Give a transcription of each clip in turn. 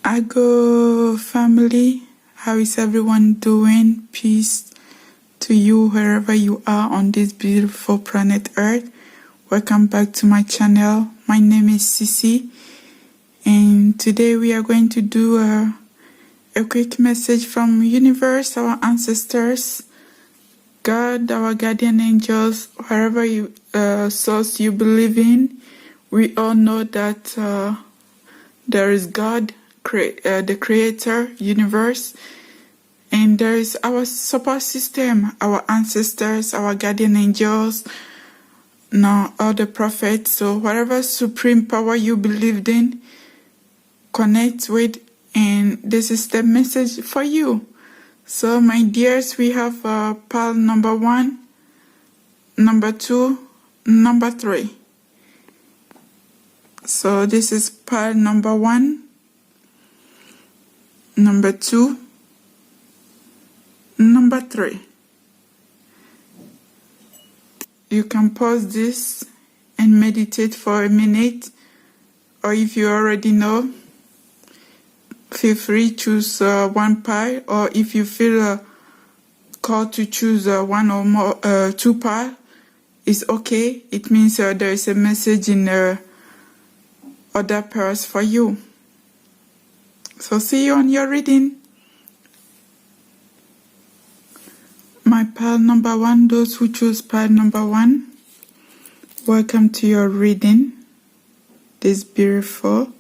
akooooo family, how is everyone doing? Peace to you wherever you are on this beautiful planet Earth. Welcome back to my channel. My name is Sisi, and today we are going to do a quick message from universe, our ancestors, God, our guardian angels, wherever you source you believe in. We all know that there is God, the creator, universe, and there is our support system, our ancestors, our guardian angels, now all the prophets. So whatever supreme power you believed in, connect with, and this is the message for you. So my dears, we have pile number 1, number 2, number 3. So this is pile number 1, number 2, number 3. You can pause this and meditate for a minute, or if you already know, feel free to choose one pile, or if you feel called to choose one or more, 2 pile, it's okay. It means there is a message in other pairs for you. So see you on your reading. My pile number 1, those who choose pile number 1, welcome to your reading. This beautiful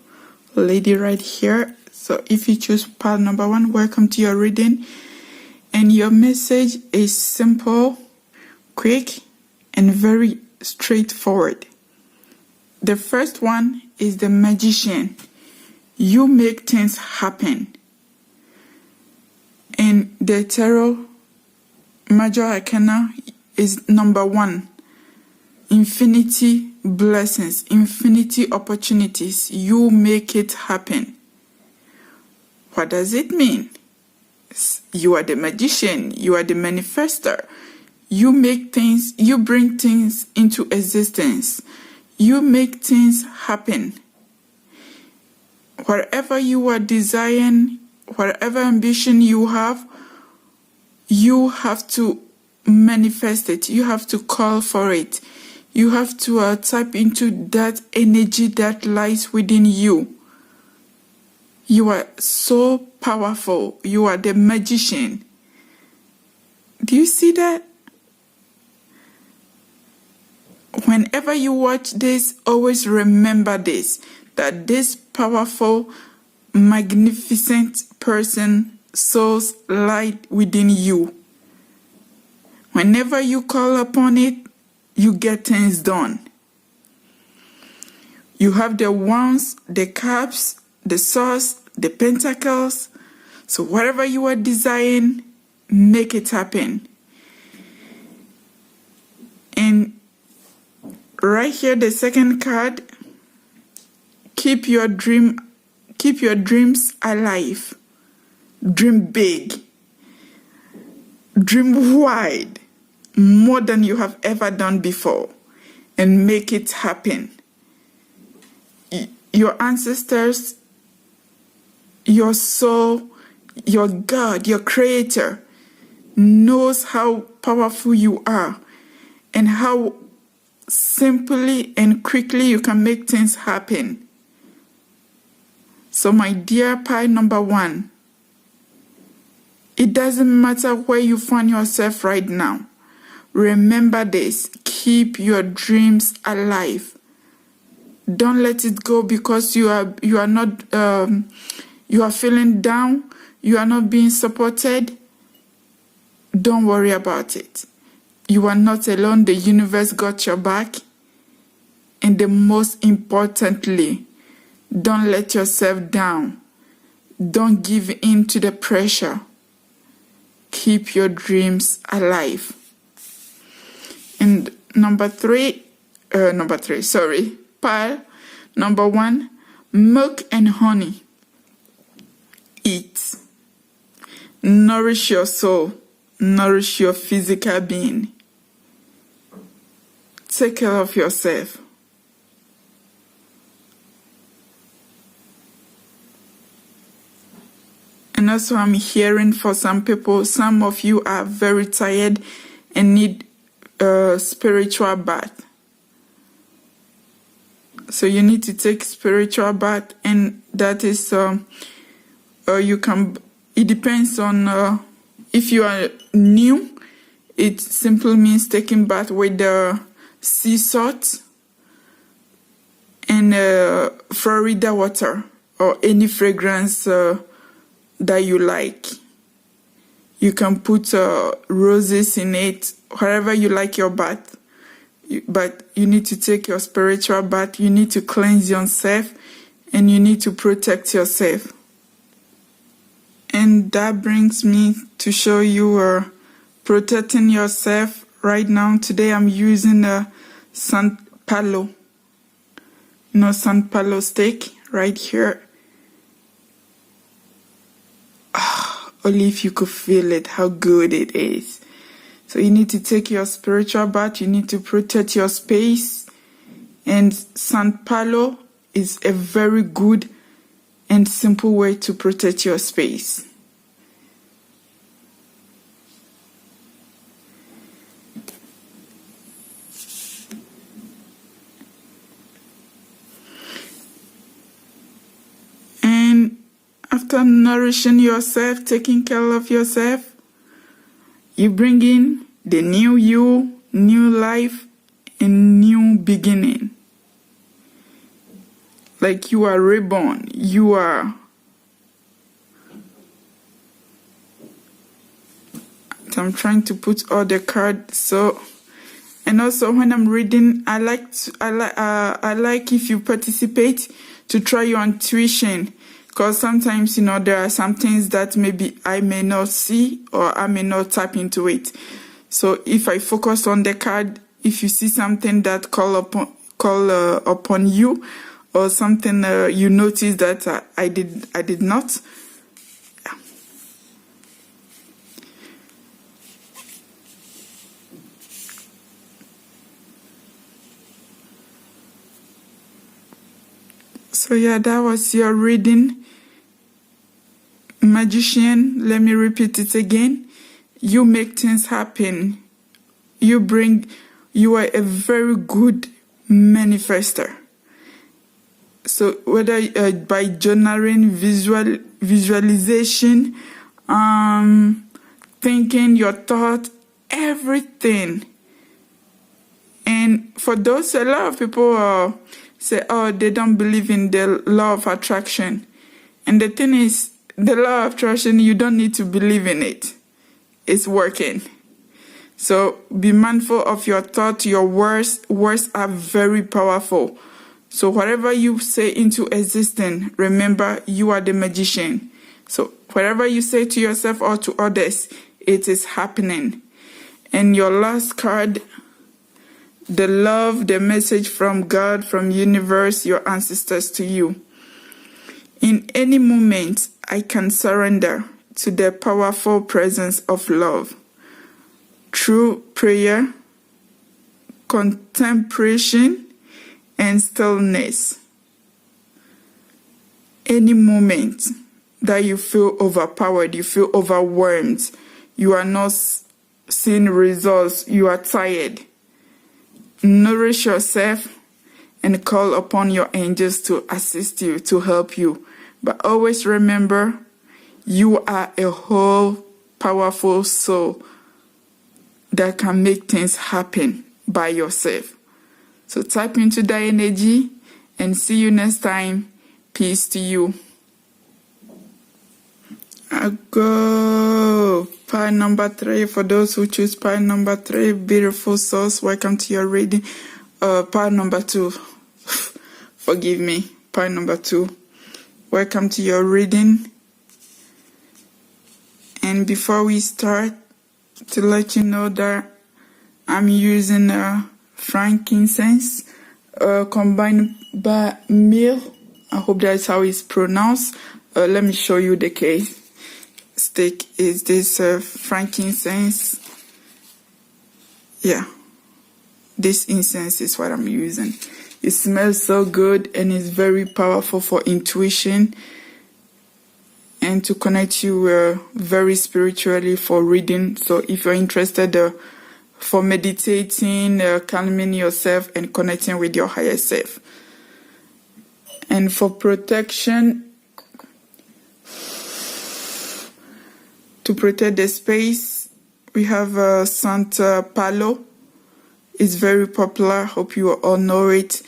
lady right here. So if you choose pile number 1, welcome to your reading. And your message is simple, quick, and very straightforward. The first one is the magician. You make things happen. And the tarot major arcana is number 1. Infinity blessings, infinity opportunities. You make it happen. What does it mean? You are the magician. You are the manifester. You make things, you bring things into existence. You make things happen. Whatever you are desiring, whatever ambition you have to manifest it. You have to call for it. You have to tap into that energy that lies within you. You are so powerful. You are the magician. Do you see that? Whenever you watch this, always remember this, that this powerful, magnificent person source light within you. Whenever you call upon it, you get things done. You have the wands, the cups, the swords, the pentacles. So whatever you are desiring, make it happen. And right here, the second card, keep your dreams alive. Dream big. Dream wide, more than you have ever done before, and make it happen. Your ancestors, your soul, your God, your creator knows how powerful you are and how simply and quickly you can make things happen. So my dear pile number 1, it doesn't matter where you find yourself right now. Remember this, keep your dreams alive. Don't let it go because you are feeling down, you are not being supported. Don't worry about it. You are not alone. The universe got your back. And the most importantly, don't let yourself down. Don't give in to the pressure. Keep your dreams alive. And pile number 1, milk and honey. Eat. Nourish your soul. Nourish your physical being. Take care of yourself. And also I'm hearing for some people, some of you are very tired and need a spiritual bath. So you need to take spiritual bath, and that is you can. It depends on if you are new. It simply means taking bath with the sea salt and Florida water or any fragrance that you like. You can put roses in it, wherever you like your bath. But you need to take your spiritual bath. You need to cleanse yourself, and you need to protect yourself. And that brings me to show you protecting yourself right now. Today I'm using a San Palo. San Palo stick right here. Only if you could feel it, how good it is. So you need to take your spiritual bath. You need to protect your space. And San Palo is a very good and simple way to protect your space. And after nourishing yourself, taking care of yourself, you bring in the new you, new life, and new beginning. Like you are reborn. You are. I'm trying to put all the cards. So, and also when I'm reading, I like if you participate to try your intuition. Because sometimes, there are some things that maybe I may not see or I may not tap into it. So if I focus on the card, if you see something that call upon you, or something you notice that I did not. Yeah. So yeah, that was your reading. Magician, let me repeat it again. You make things happen. You are a very good manifester. So whether by journaling, visualization, thinking your thought, everything. And for those, a lot of people say, they don't believe in the law of attraction. And the thing is, the law of attraction, you don't need to believe in it. It's working. So be mindful of your thoughts. Your words are very powerful. So whatever you say into existence, remember you are the magician. So whatever you say to yourself or to others, it is happening. And your last card, the love, the message from God, from universe, your ancestors to you. In any moment, I can surrender to the powerful presence of love. Through prayer, contemplation, and stillness. Any moment that you feel overpowered, you feel overwhelmed, you are not seeing results, you are tired, nourish yourself and call upon your angels to assist you, to help you. But always remember, you are a whole powerful soul that can make things happen by yourself. So tap into that energy and see you next time. Peace to you. Akooooo. Pile number 3. For those who choose pile number 3, beautiful souls, welcome to your reading. Pile number 2. Forgive me. Pile number 2. Welcome to your reading. And before we start, to let you know that I'm using frankincense combined by myrrh. I hope that's how it's pronounced. Let me show you the case. Stick is this frankincense. Yeah, this incense is what I'm using. It smells so good and it's very powerful for intuition. and to connect you very spiritually for reading. So if you're interested for meditating, calming yourself and connecting with your higher self. And for protection, to protect the space, we have Santa Palo. It's very popular. Hope you all know it.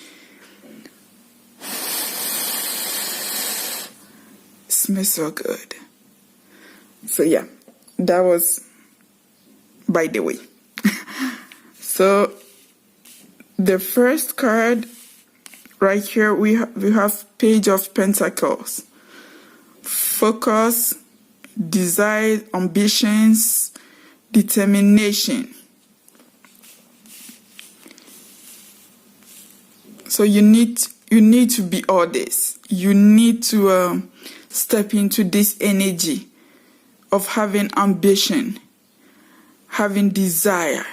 Smells so good. So yeah, that was by the way. So the first card right here, we have Page of Pentacles. Focus, desire, ambitions, determination. So you need to be all this. You need to step into this energy of having ambition, having desire,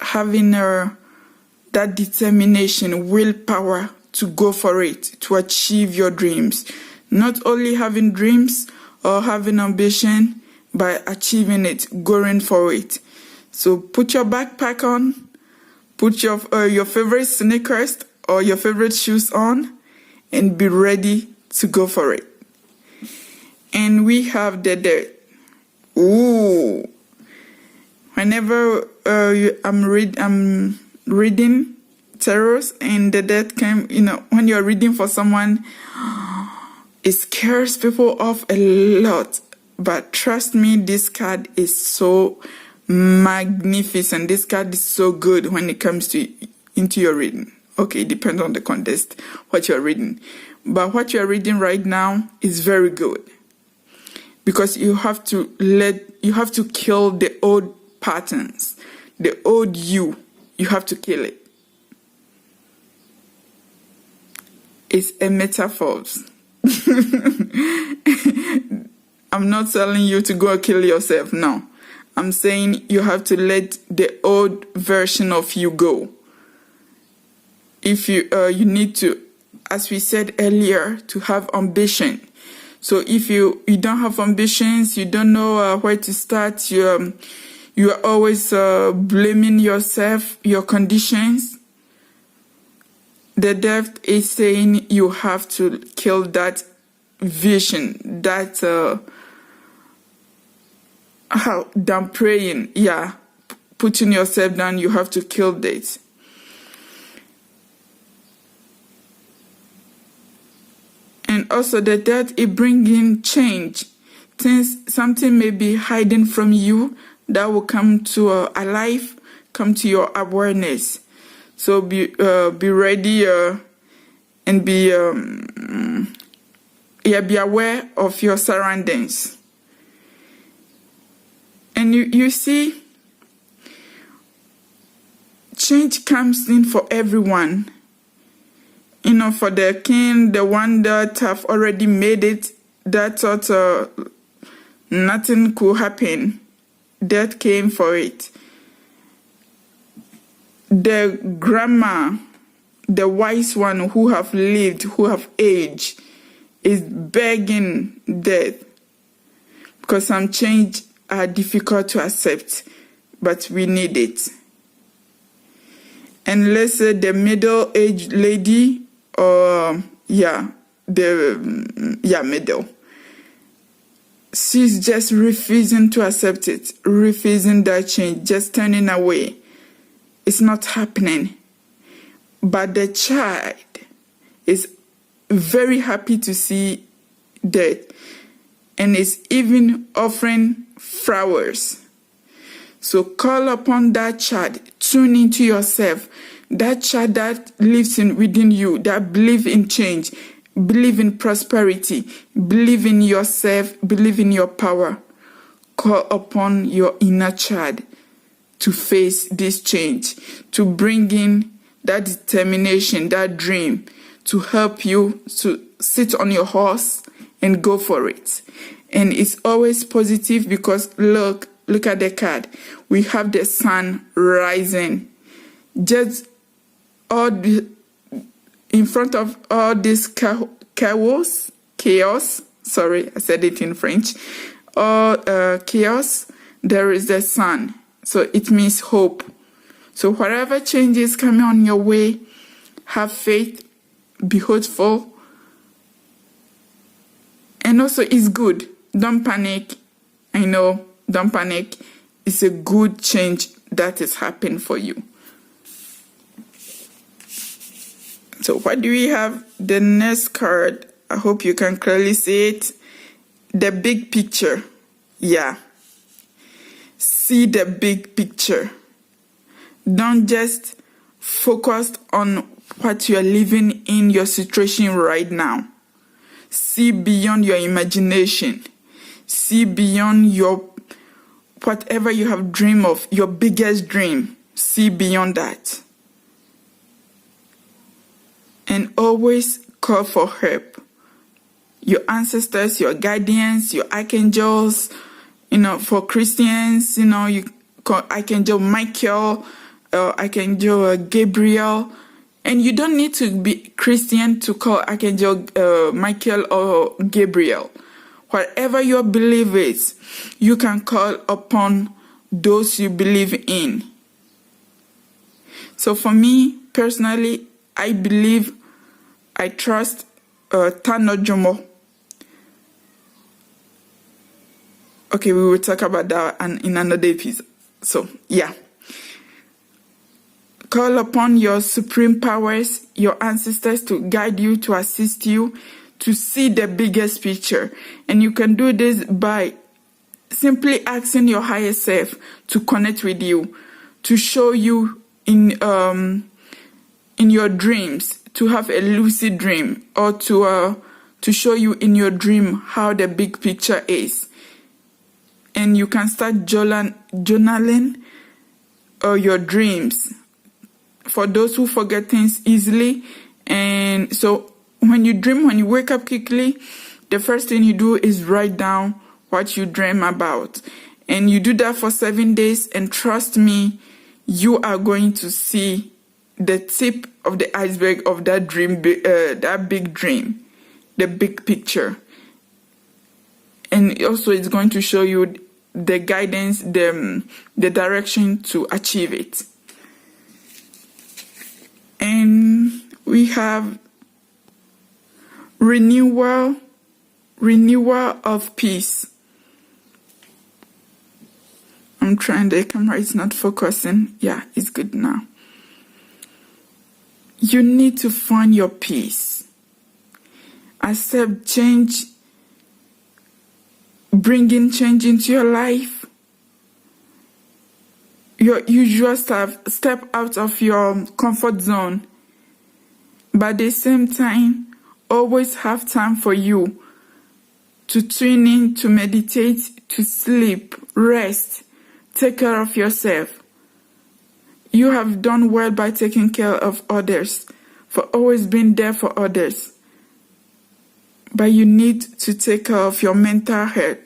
having that determination, willpower to go for it, to achieve your dreams. Not only having dreams or having ambition, but achieving it, going for it. So put your backpack on, put your favorite sneakers or your favorite shoes on, and be ready to go for it. And we have the Death. Ooh. Whenever I'm reading tarots and the Death came, when you're reading for someone, it scares people off a lot. But trust me, this card is so magnificent. This card is so good when it comes into your reading. Okay, it depends on the context, what you're reading. But what you're reading right now is very good. Because you have to kill the old patterns, the old you. You have to kill it. It's a metaphor. I'm not telling you to go kill yourself, no. I'm saying you have to let the old version of you go. If you need to, as we said earlier, to have ambition. So if you don't have ambitions, you don't know where to start, you are always blaming yourself, your conditions. The Death is saying you have to kill that vision, that down praying, putting yourself down, you have to kill that. And also the Death is bringing change. Something may be hiding from you that will come to alive, come to your awareness. So be ready and be aware of your surroundings. And you see, change comes in for everyone. For the king, the one that have already made it, that thought nothing could happen, Death came for it. The grandma, the wise one who have lived, who have aged, is begging Death. Because some change are difficult to accept, but we need it. And let's say the middle-aged lady, middle. She's just refusing to accept it, refusing that change, just turning away. It's not happening. But the child is very happy to see Death and is even offering flowers. So call upon that child, tune into yourself. That child that lives within you, that believe in change, believe in prosperity, believe in yourself, believe in your power. Call upon your inner child to face this change, to bring in that determination, that dream, to help you to sit on your horse and go for it. And it's always positive because look at the card. We have the sun rising. Just in front of all this chaos, Sorry, I said it in French. Or chaos, there is the sun. So it means hope. So whatever changes coming on your way, have faith, be hopeful. And also it's good. Don't panic. I know, don't panic. It's a good change that is happening for you. So what do we have? The next card. I hope you can clearly see it. The big picture. Yeah. See the big picture. Don't just focus on what you are living in your situation right now. See beyond your imagination. See beyond your whatever you have dreamed of, your biggest dream. See beyond that. And always call for help. Your ancestors, your guardians, your archangels, for Christians, you call Archangel Michael, Archangel Gabriel. And you don't need to be Christian to call Archangel Michael or Gabriel. Whatever your belief is, you can call upon those you believe in. So for me, personally, I trust Tano Jomo. Okay, we will talk about that in another episode. So, yeah. Call upon your supreme powers, your ancestors to guide you, to assist you, to see the biggest picture. And you can do this by simply asking your higher self to connect with you, to show you in your dreams, to have a lucid dream, or to show you in your dream how the big picture is. And you can start journaling your dreams. For those who forget things easily, and so when you dream, when you wake up quickly, the first thing you do is write down what you dream about. And you do that for 7 days, and trust me, you are going to see the tip of the iceberg of that dream, that big dream, the big picture. And also it's going to show you the guidance, the direction to achieve it. And we have renewal of peace. I'm trying, the camera is not focusing. Yeah, it's good now. You need to find your peace. Accept change, bringing change into your life. Your usual stuff, step out of your comfort zone. But at the same time, always have time for you to tune in, to meditate, to sleep, rest, take care of yourself. You have done well by taking care of others, for always being there for others. But you need to take care of your mental health.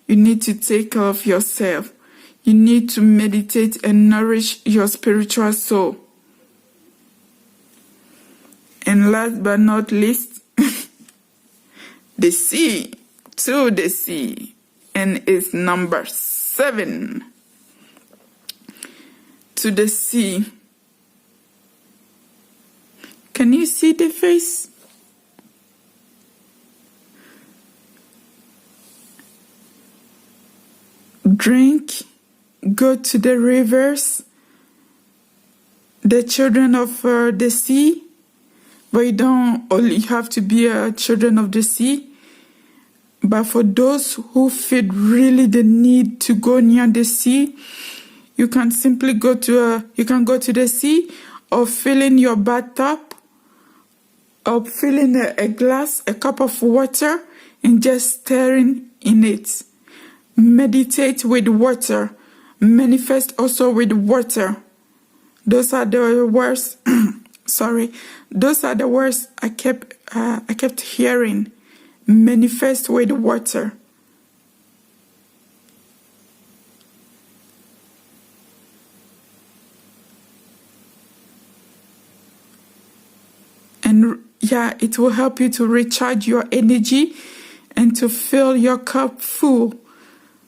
You need to take care of yourself. You need to meditate and nourish your spiritual soul. And last but not least, the sea, to the sea. And it's number 7. To the sea. Can you see the face? Drink, go to the rivers, the children of the sea, but you don't only have to be children of the sea. But for those who feel really the need to go near the sea, you can simply go to the sea, or fill in your bathtub, or fill in a glass, a cup of water, and just stirring in it. Meditate with water. Manifest also with water. Those are the words. Sorry, those are the words I kept hearing. Manifest with water. And yeah, it will help you to recharge your energy and to fill your cup full.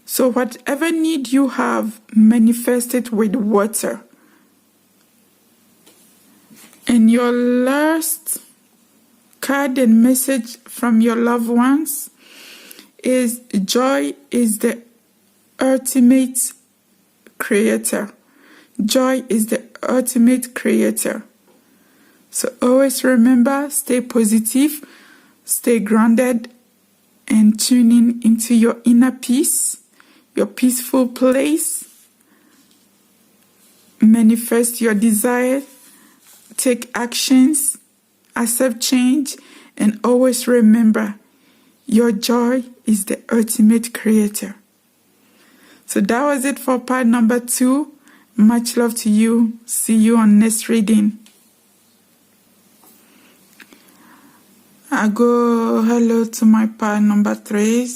So whatever need you have, manifest it with water. And your last card and message from your loved ones is joy is the ultimate creator. Joy is the ultimate creator. So always remember, stay positive, stay grounded, and tune in into your inner peace, your peaceful place. Manifest your desire, take actions, accept change, and always remember, your joy is the ultimate creator. So that was it for part number 2. Much love to you. See you on next reading. I go hello to my part number 3.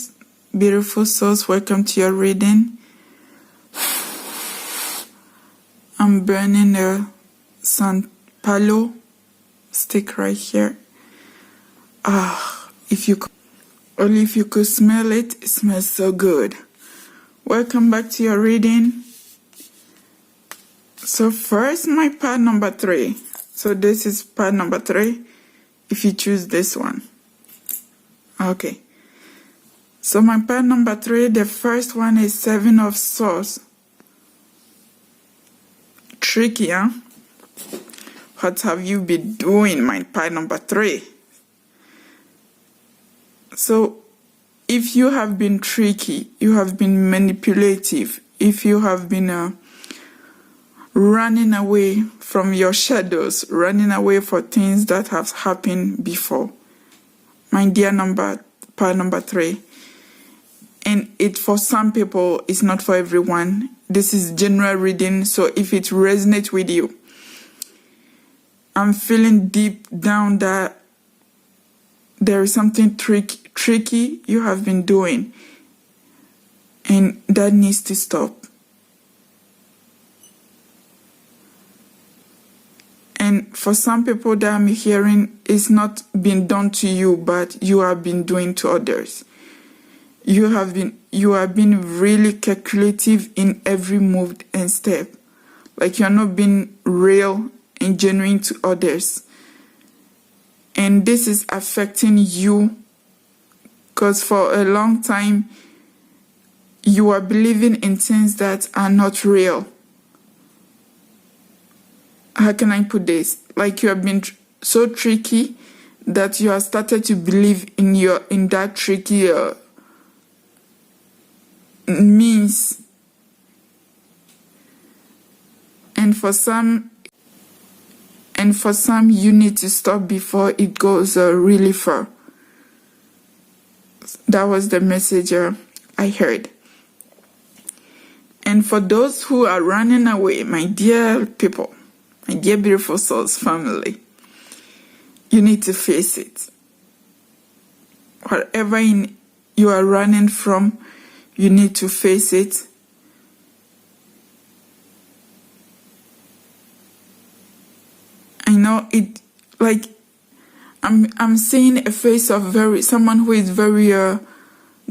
Beautiful souls, welcome to your reading. I'm burning a San Palo stick right here. If you could smell it, it smells so good. Welcome back to your reading. So first, my part number 3. So this is part number 3. If you choose this one. Okay. So my part number 3, the first one is 7 of Swords. Tricky, huh? What have you been doing, my part number 3? So if you have been tricky, you have been manipulative, if you have been running away from your shadows, running away for things that have happened before, my dear part number 3, and it for some people, it's not for everyone. This is general reading, so if it resonates with you, I'm feeling deep down that there is something tricky you have been doing, and that needs to stop. And for some people that I'm hearing, it's not been done to you, but you have been doing to others. You have been really calculative in every move and step. Like you're not being real and genuine to others. And this is affecting you because for a long time, you are believing in things that are not real. How can I put this? Like you have been so tricky that you have started to believe in that tricky means. And for some, you need to stop before it goes really far. That was the message I heard. And for those who are running away, my dear people, my dear beautiful souls family, you need to face it. Whatever you are running from, you need to face it. I know it, like I'm seeing a face of someone who is very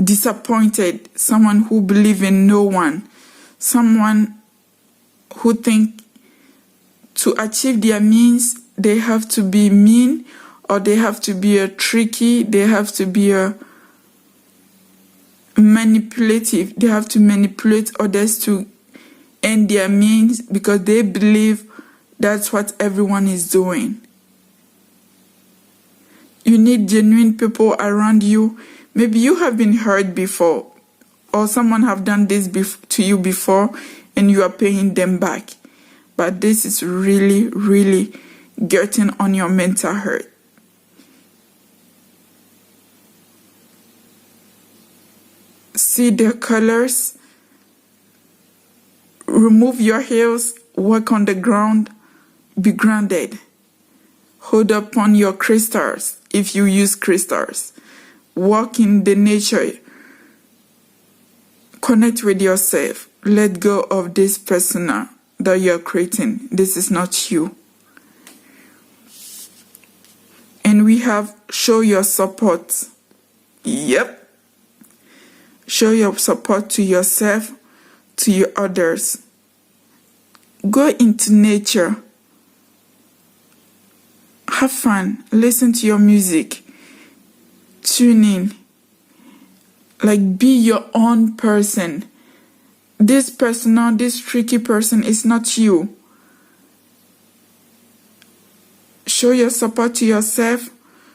disappointed, someone who believes in no one, someone who think to achieve their means they have to be mean, or they have to be tricky, they have to be manipulative, they have to manipulate others to end their means because they believe that's what everyone is doing. You need genuine people around you. Maybe you have been hurt before, or someone have done this to you before and you are paying them back. But this is really, really getting on your mental hurt. See the colors. Remove your heels. Walk on the ground. Be grounded. Hold upon your crystals if you use crystals. Walk in the nature. Connect with yourself. Let go of this persona that you're creating. This is not you. And we have show your support. Yep. Show your support to yourself, to your others. Go into nature. Have fun. Listen to your music. Tune in. Like, be your own person. This tricky person is not you. Show your support to yourself.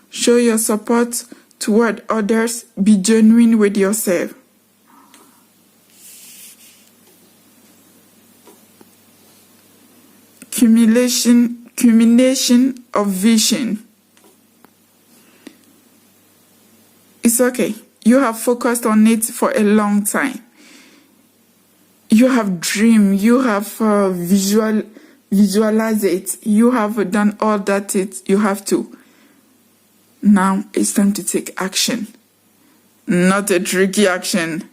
Show your support toward others. Be genuine with yourself. Culmination of vision. It's okay. You have focused on it for a long time. You have dreamed. You have visualized it. You have done all that you have to. Now it's time to take action. Not a tricky action,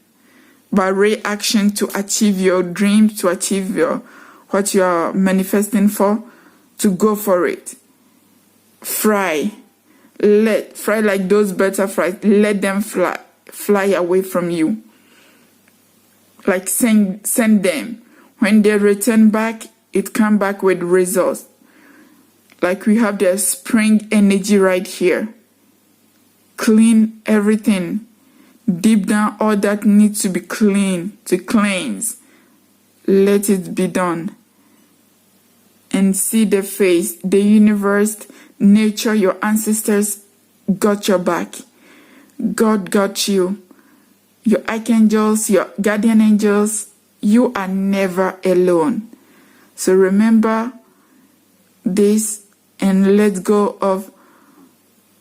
but real action to achieve your dream, to achieve what you are manifesting for, to go for it. Fly like those butterflies. Let them fly away from you. Like send them. When they return back, it come back with results. Like we have the spring energy right here. Clean everything. Deep down, all that needs to be clean, to cleanse. Let it be done. And see the face, the universe, nature, your ancestors got your back. God got you. Your archangels, your guardian angels, you are never alone. So remember this and let go of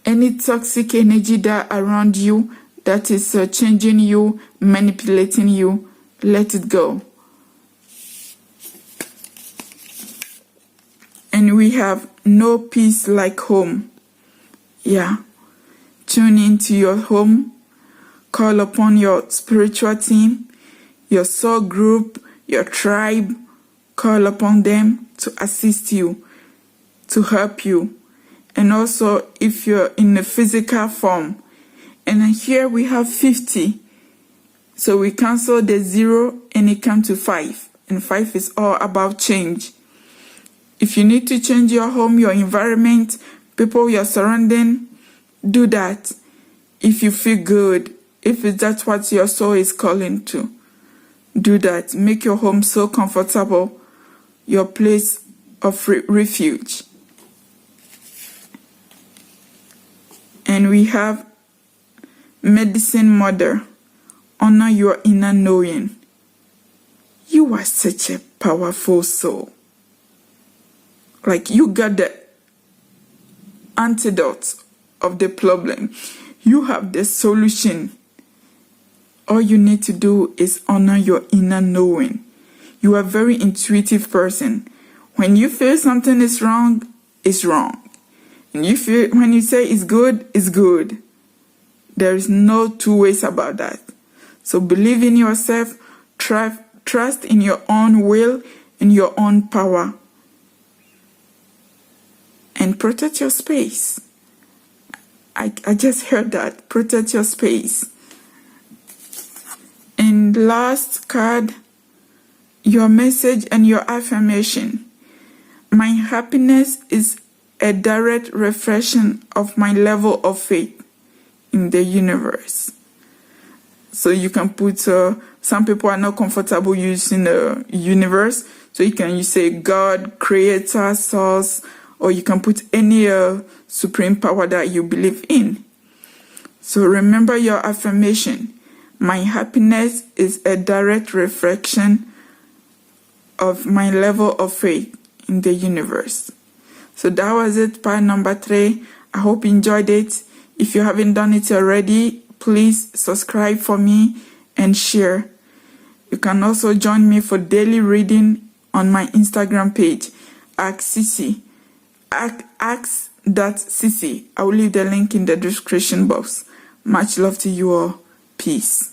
any toxic energy that around you that is changing you, manipulating you. Let it go. And we have no peace like home. Yeah. Tune into your home. Call upon your spiritual team, your soul group, your tribe. Call upon them to assist you, to help you. And also if you're in a physical form. And here we have 50. So we cancel the 0 and it comes to 5. And 5 is all about change. If you need to change your home, your environment, people you're surrounding, do that. If you feel good, if that's what your soul is calling to, do that. Make your home so comfortable, your place of refuge. And we have Medicine Mother. Honor your inner knowing. You are such a powerful soul. Like you got the antidote of the problem. You have the solution. All you need to do is honor your inner knowing. You are a very intuitive person. When you feel something is wrong, it's wrong. And when you say it's good, it's good. There is no two ways about that. So believe in yourself, trust in your own will and your own power. And protect your space. I just heard that. Protect your space. And last card, your message and your affirmation. My happiness is a direct reflection of my level of faith in the universe. So you can put, some people are not comfortable using the universe. So you say God, creator, source, or you can put any supreme power that you believe in. So remember your affirmation. My happiness is a direct reflection of my level of faith in the universe. So that was it, part number 3. I hope you enjoyed it. If you haven't done it already, please subscribe for me and share. You can also join me for daily reading on my Instagram page, akooooo. Ask.cc. I will leave the link in the description box. Much love to you all. Peace.